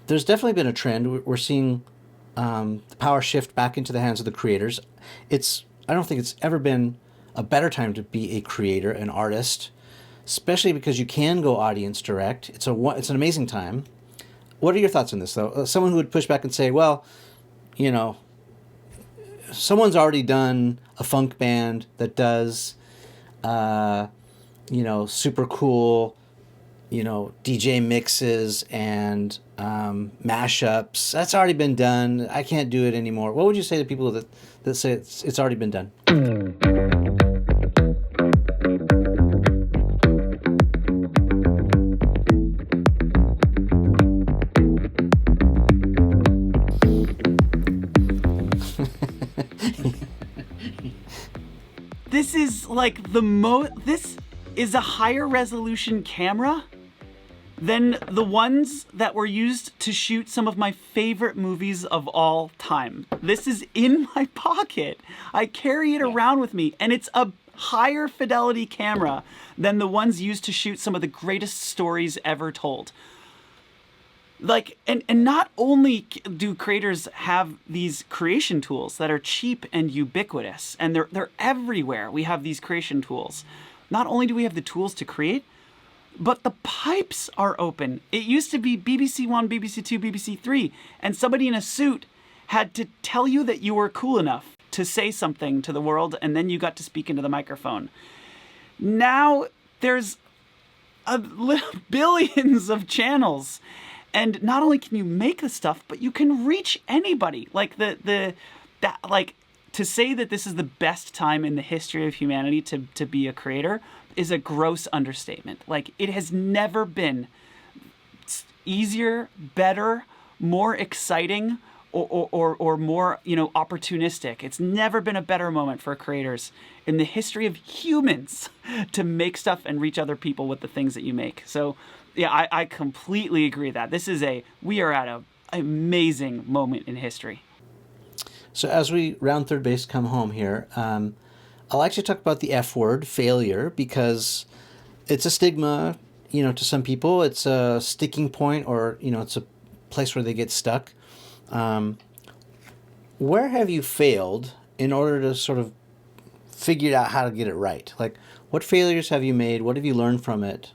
there's definitely been a trend. We're seeing the power shift back into the hands of the creators. I don't think it's ever been a better time to be a creator, an artist, especially because you can go audience direct. It's an amazing time. What are your thoughts on this, though? Someone who would push back and say, well, you know, someone's already done a funk band that does, super cool, DJ mixes and mashups. That's already been done. I can't do it anymore. What would you say to people that say it's already been done? This is like this is a higher resolution camera than the ones that were used to shoot some of my favorite movies of all time. This is in my pocket. I carry it around with me, and it's a higher fidelity camera than the ones used to shoot some of the greatest stories ever told. Like, and not only do creators have these creation tools that are cheap and ubiquitous, and they're everywhere. We have these creation tools. Not only do we have the tools to create, but the pipes are open. It used to be BBC One, BBC Two, BBC Three, and somebody in a suit had to tell you that you were cool enough to say something to the world, and then you got to speak into the microphone. Now there's billions of channels. And not only can you make the stuff, but you can reach anybody. Like to say that this is the best time in the history of humanity to be a creator is a gross understatement. Like, it has never been easier, better, more exciting, or more, opportunistic. It's never been a better moment for creators in the history of humans to make stuff and reach other people with the things that you make. So yeah, I completely agree that we are at an amazing moment in history. So as we round third base, come home here, I'll actually talk about the F word, failure, because it's a stigma, to some people. It's a sticking point, or, it's a place where they get stuck. Where have you failed in order to sort of figure out how to get it right? Like, what failures have you made? What have you learned from it?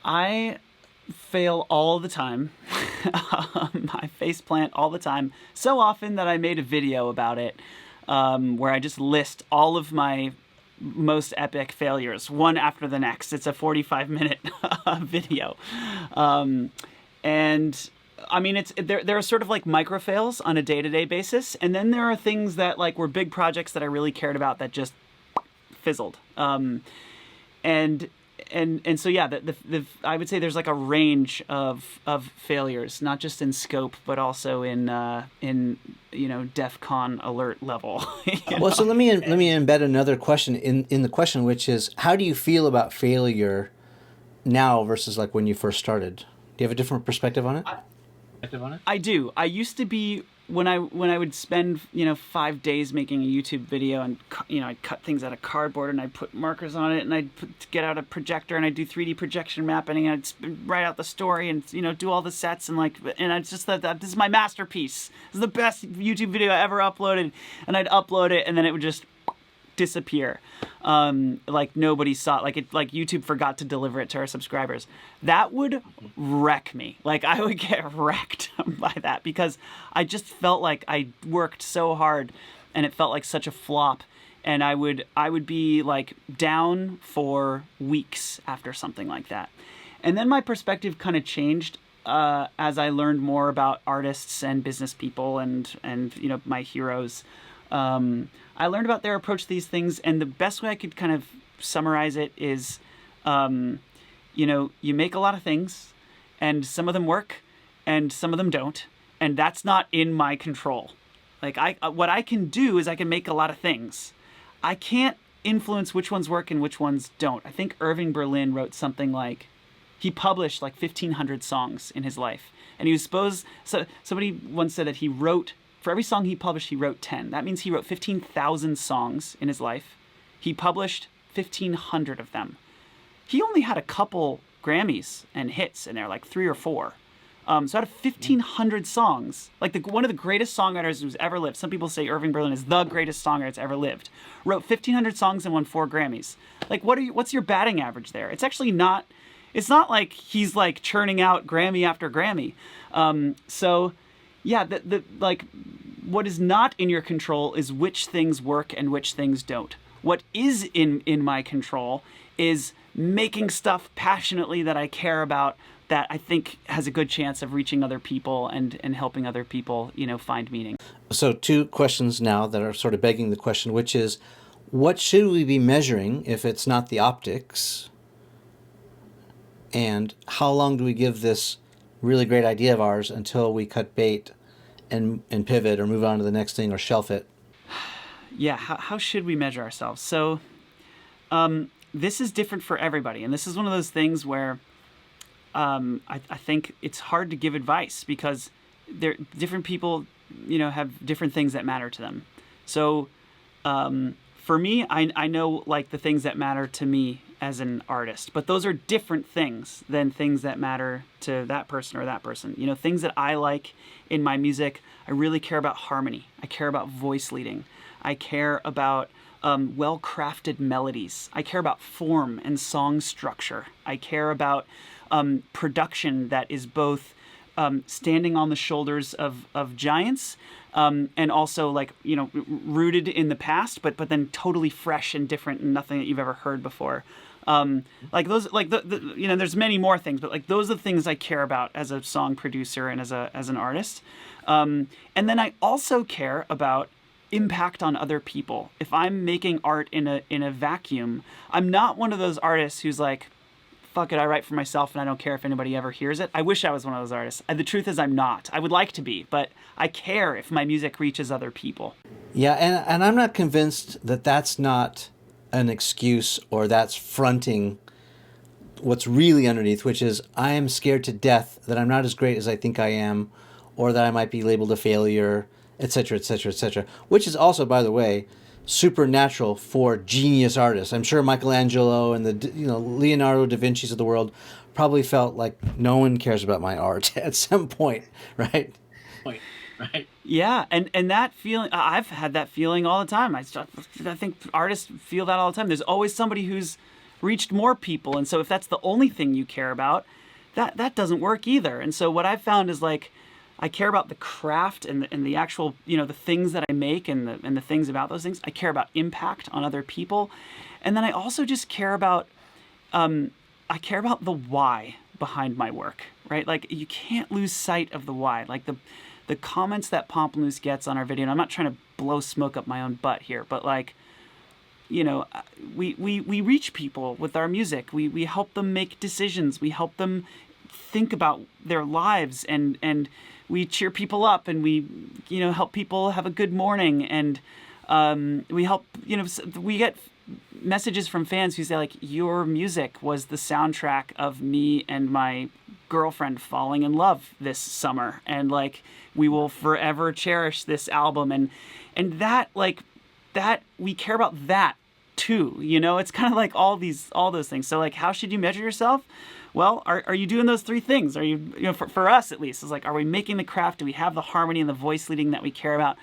I fail all the time. I faceplant all the time. So often that I made a video about it, where I just list all of my most epic failures, one after the next. It's a 45-minute video. And I mean, there are sort of like micro fails on a day-to-day basis. And then there are things that like were big projects that I really cared about that just fizzled. And so yeah, I would say there's like a range of failures, not just in scope, but also in DEF CON alert level. Well, so let me embed another question in the question, which is, how do you feel about failure now versus like when you first started? Do you have a different perspective on it? I do. I used to be, when I would spend 5 days making a YouTube video, and I'd cut things out of cardboard and I'd put markers on it, and I'd get out a projector and I'd do 3D projection mapping, and I'd write out the story and do all the sets, and I just thought that this is my masterpiece. This is the best YouTube video I ever uploaded, and I'd upload it and then it would just disappear. Like nobody saw it. Like YouTube forgot to deliver it to our subscribers. That would wreck me. Like, I would get wrecked by that, because I just felt like I worked so hard and it felt like such a flop, and I would be like down for weeks after something like that. And then my perspective kind of changed as I learned more about artists and business people and my heroes. I learned about their approach to these things, and the best way I could kind of summarize it is, you make a lot of things, and some of them work, and some of them don't, and that's not in my control. Like, what I can do is I can make a lot of things. I can't influence which ones work and which ones don't. I think Irving Berlin wrote something like, he published like 1,500 songs in his life, and he was somebody once said that he wrote, for every song he published, he wrote 10. That means he wrote 15,000 songs in his life. He published 1,500 of them. He only had a couple Grammys and hits, and they're like 3 or 4. So out of 1,500 songs, like one of the greatest songwriters who's ever lived, some people say Irving Berlin is the greatest songwriter that's ever lived, wrote 1,500 songs and won 4 Grammys. Like, what's your batting average there? It's actually not, it's not like he's like churning out Grammy after Grammy. So yeah, like what is not in your control is which things work and which things don't. What is in my control is making stuff passionately that I care about, that I think has a good chance of reaching other people and helping other people, find meaning. So 2 questions now that are sort of begging the question, which is, what should we be measuring if it's not the optics? And how long do we give this really great idea of ours until we cut bait and pivot or move on to the next thing or shelf it? Yeah, how should we measure ourselves? So this is different for everybody. And this is one of those things where I think it's hard to give advice because different people, have different things that matter to them. So for me, I know like the things that matter to me as an artist, but those are different things than things that matter to that person or that person. Things that I like in my music, I really care about harmony. I care about voice leading. I care about well-crafted melodies. I care about form and song structure. I care about production that is both standing on the shoulders of giants and also like, rooted in the past, but then totally fresh and different and nothing that you've ever heard before. Like those, like there's many more things, but like those are the things I care about as a song producer and as an artist. And then I also care about impact on other people. If I'm making art in a vacuum, I'm not one of those artists who's like, fuck it, I write for myself and I don't care if anybody ever hears it. I wish I was one of those artists. The truth is I'm not. I would like to be, but I care if my music reaches other people. Yeah, and I'm not convinced that that's not an excuse or that's fronting what's really underneath, which is I am scared to death that I'm not as great as I think I am, or that I might be labeled a failure, etc., etc., etc., which is also, by the way, supernatural for genius artists. I'm sure Michelangelo and the Leonardo da Vinci's of the world probably felt like no one cares about my art at some point, right? Right. Yeah, and that feeling, I've had that feeling all the time. I think artists feel that all the time. There's always somebody who's reached more people, and so if that's the only thing you care about, that doesn't work either. And so what I've found is like, I care about the craft and the actual, the things that I make and the things about those things. I care about impact on other people. And then I also just care about, I care about the why behind my work, right? Like you can't lose sight of the why. Like the comments that Pomplamoose gets on our video, and I'm not trying to blow smoke up my own butt here, but like, we reach people with our music. We help them make decisions. We help them think about their lives and we cheer people up and we, help people have a good morning. And we help, we get messages from fans who say like, your music was the soundtrack of me and my girlfriend falling in love this summer. And like, we will forever cherish this album. And that, like, that we care about that too, it's kind of like all those things. So like, how should you measure yourself? Well, are you doing those 3 things? Are you, for us at least, it's like, are we making the craft? Do we have the harmony and the voice leading that we care about?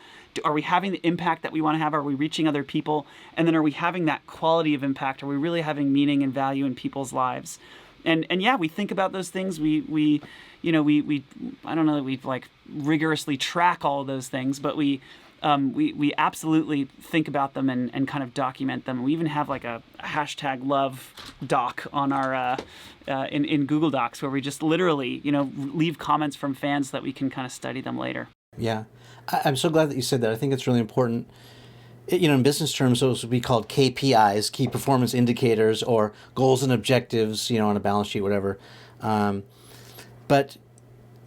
Are we having the impact that we want to have? Are we reaching other people? And then are we having that quality of impact? Are we really having meaning and value in people's lives? And yeah, we think about those things. We I don't know that we like rigorously track all of those things, but we absolutely think about them and kind of document them. We even have like a hashtag love doc on our in Google Docs where we just literally leave comments from fans so that we can kind of study them later. Yeah, I'm so glad that you said that. I think it's really important. In business terms, those would be called KPIs, key performance indicators, or goals and objectives, on a balance sheet, whatever. But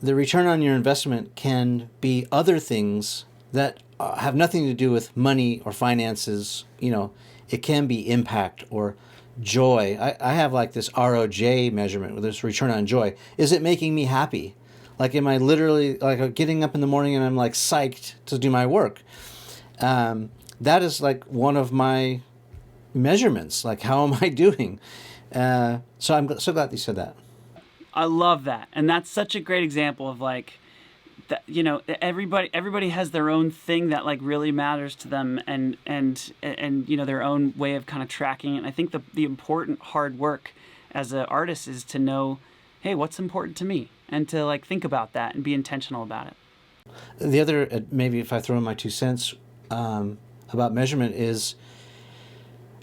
the return on your investment can be other things that have nothing to do with money or finances. It can be impact or joy. I have like this ROJ measurement with this return on joy. Is it making me happy? Like, am I literally like getting up in the morning and I'm like psyched to do my work? That is like one of my measurements. Like, how am I doing? So I'm so glad you said that. I love that, and that's such a great example of like that. You know, everybody has their own thing that like really matters to them, and you know, their own way of kind of tracking it. And I think the important hard work as an artist is to know, hey, what's important to me, and to like think about that and be intentional about it. The other, maybe if I throw in my 2 cents about measurement is,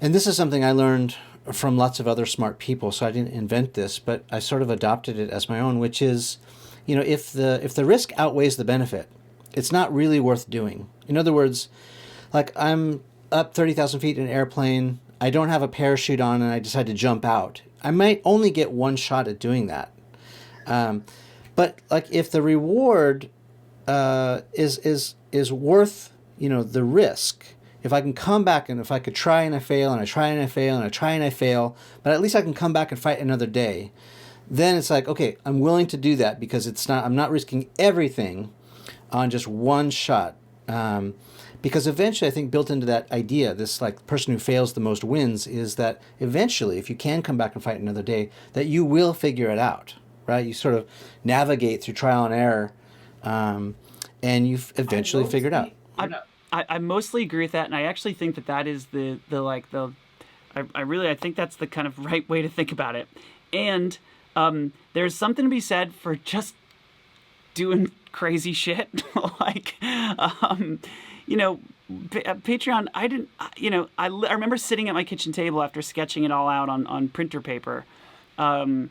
and this is something I learned from lots of other smart people, so I didn't invent this, but I sort of adopted it as my own, which is, you know, if the risk outweighs the benefit, it's not really worth doing. In other words, like I'm up 30,000 feet in an airplane, I don't have a parachute on, and I decide to jump out. I might only get one shot at doing that. But like if the reward is worth, you know, the risk. If I can come back, and if I could try and I fail, and I try and I fail, and I try and I fail, but at least I can come back and fight another day, then it's like, okay, I'm willing to do that because I'm not risking everything on just one shot. Because eventually, I think built into that idea, this like person who fails the most wins, is that eventually, if you can come back and fight another day, that you will figure it out, right? You sort of navigate through trial and error, and you eventually figure it out. I mostly agree with that, and I actually think that is I think that's the kind of right way to think about it. And there's something to be said for just doing crazy shit. Like, you know, Patreon, I remember sitting at my kitchen table after sketching it all out on printer paper. And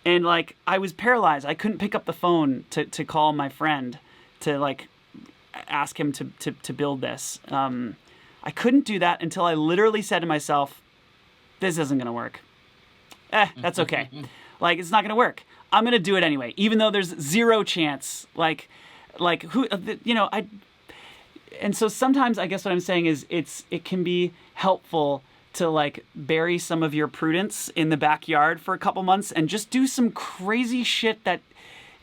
like, I was paralyzed. I couldn't pick up the phone to call my friend to like ask him to build this. I couldn't do that until I literally said to myself, this isn't going to work. That's okay. Like, it's not going to work. I'm going to do it anyway, even though there's zero chance. Like who, you know, and so sometimes I guess what I'm saying is it can be helpful to like bury some of your prudence in the backyard for a couple months and just do some crazy shit that,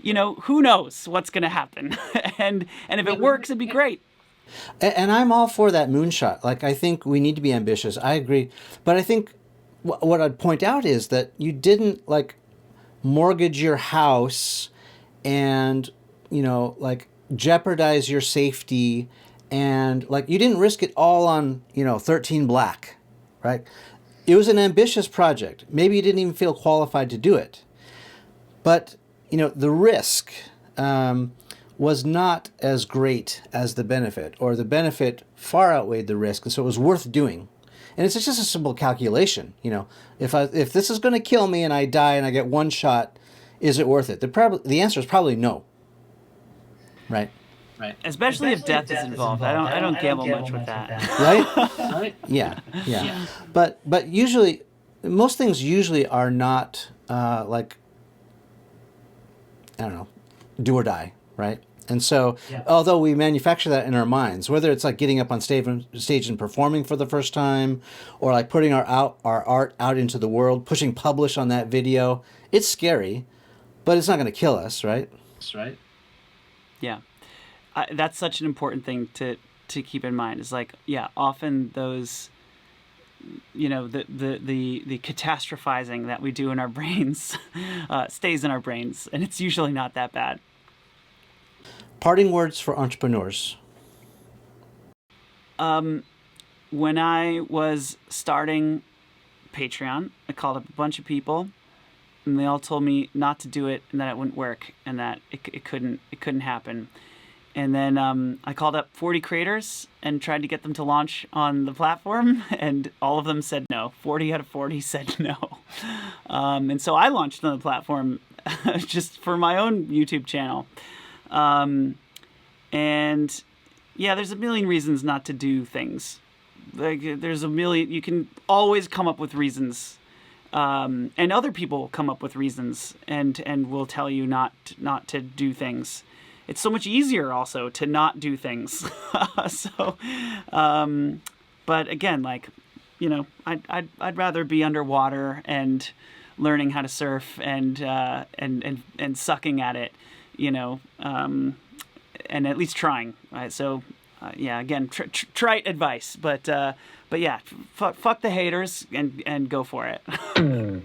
you know, who knows what's going to happen. and if it works, it'd be great. And I'm all for that moonshot. Like, I think we need to be ambitious. I agree. But I think what I'd point out is that you didn't like mortgage your house and, you know, like jeopardize your safety, and like you didn't risk it all on, you know, 13 Black, right? It was an ambitious project. Maybe you didn't even feel qualified to do it. But, you know, the risk was not as great as the benefit, or the benefit far outweighed the risk, and so it was worth doing. And it's just a simple calculation. You know, if this is going to kill me and I die and I get one shot, is it worth it? The answer is probably no. Right. Right. Especially if death is involved. I don't gamble much with that. Right? Yeah. But usually, most things usually are not like, I don't know, do or die, right? And so, although we manufacture that in our minds, whether it's like getting up on stage and performing for the first time, or like putting our art out into the world, pushing publish on that video, it's scary, but it's not going to kill us, right? That's right. Yeah, that's such an important thing to keep in mind. Is like, often those, you know, the catastrophizing that we do in our brains stays in our brains, and it's usually not that bad. Parting words for entrepreneurs. When I was starting Patreon, I called up a bunch of people, and they all told me not to do it, and that it wouldn't work, and that it couldn't happen. And then I called up 40 creators and tried to get them to launch on the platform, and all of them said no. 40 out of 40 said no. And so I launched on the platform just for my own YouTube channel. And yeah, there's a million reasons not to do things. Like, there's a million, you can always come up with reasons. And other people come up with reasons and will tell you not to do things. It's so much easier also to not do things. But again, like, you know, I'd rather be underwater and learning how to surf and sucking at it, you know, and at least trying. Right? So yeah, again, trite advice, but yeah, fuck the haters and go for it.